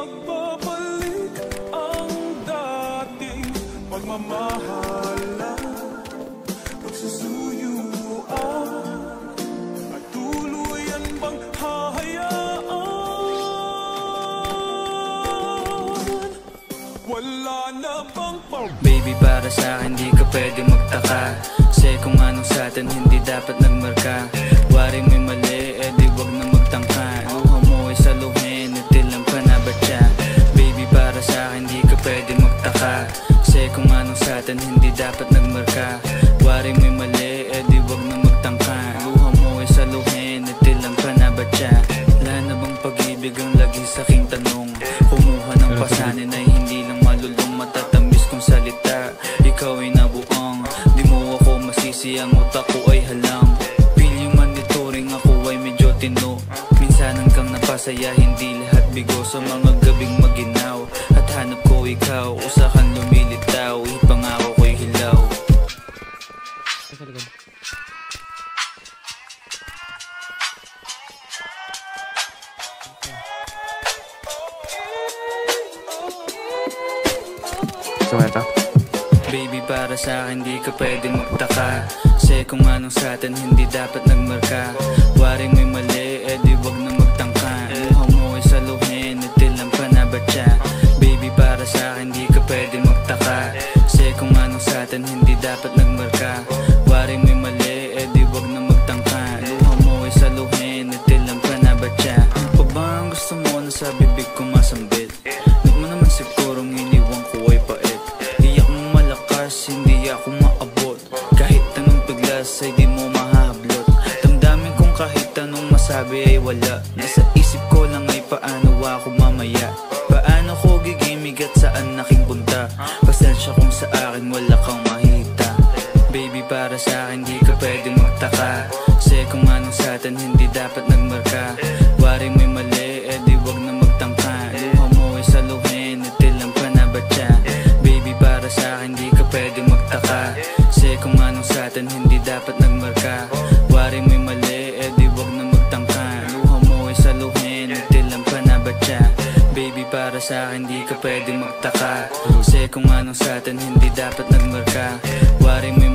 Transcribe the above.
magbabalik ang dating pagmamahalan, pagsusuyuan, at tuluyan bang hahayaan? Wala na bang Baby, para sa'kin di ka pwede magtaka, kasi kung anong sa'tin hindi dapat nagmarka. Wari mo'y mali, di wag na magtangka. Luha mo ay saluhin, itilang ka na ba siya? Baby, para sa'kin di ka pwede magtaka, kasi kung anong sa'tin hindi dapat nagmarka. Wari mo'y mali, di wag na magtangka. Luha mo ay saluhin, itilang ka na ba siya? Wala na bang pag-ibig ang lagi sa'king tanong? Kumuha ng pasanin ay hindi lang malulong, matatamis kong salita. Ikaw ay nabuang, di mo ako masisi, ang utak ko ay halang. Piling monitoring, ako ay medyo tino. Minsan hanggang napasaya, hindi lahat bigo. Sa mga gabing maginaw, at hanap ko ikaw, usakan lumilitaw, ipangako ko'y hilaw. Baby, para sa'kin di ka pwede magtaka, kasi kung anong sa'tin hindi dapat nagmarka. Wari mo'y mali, di wag na magtangka. Luha mo ay saluhin, itilang ka na ba siya? Baby, para sa'kin di ka pwede magtaka, kasi kung anong sa'tin hindi dapat nagmarka. Wari mo'y mali, di wag na magtangka. Luha mo ay saluhin, itilang ka na ba siya? Ano pa ba ang gusto mo na sa bibig ko masambit? Huwag mo naman sigurong iniwan ko ay pait. Hindi ako maabot, kahit anong piglas ay di mo mahablot. Damdamin kong kahit anong masabi ay wala. Nasa isip ko lang ay paano ako mamaya, paano ko gigimig at saan aking punta. Pasensya kung sa akin wala kang mahita. Baby, para sa'kin di ka pwede magtaka, kasi kung anong sa'tin hindi dapat nagmarka. Wari mo'y mali, di wag na magtangka. Luha mo ay saluhin, itilang ka na ba siya? Baby, para sa'kin di ka pwede magtaka, kasi kung anong sa'tin hindi dapat nagmarka. Wari mo'y mali, di wag na magtangka. Luha mo ay saluhin, itilang ka na ba siya? Baby, para sa'kin di ka pwede magtaka, kasi kung anong sa'tin hindi dapat nagmarka. Wari mo'y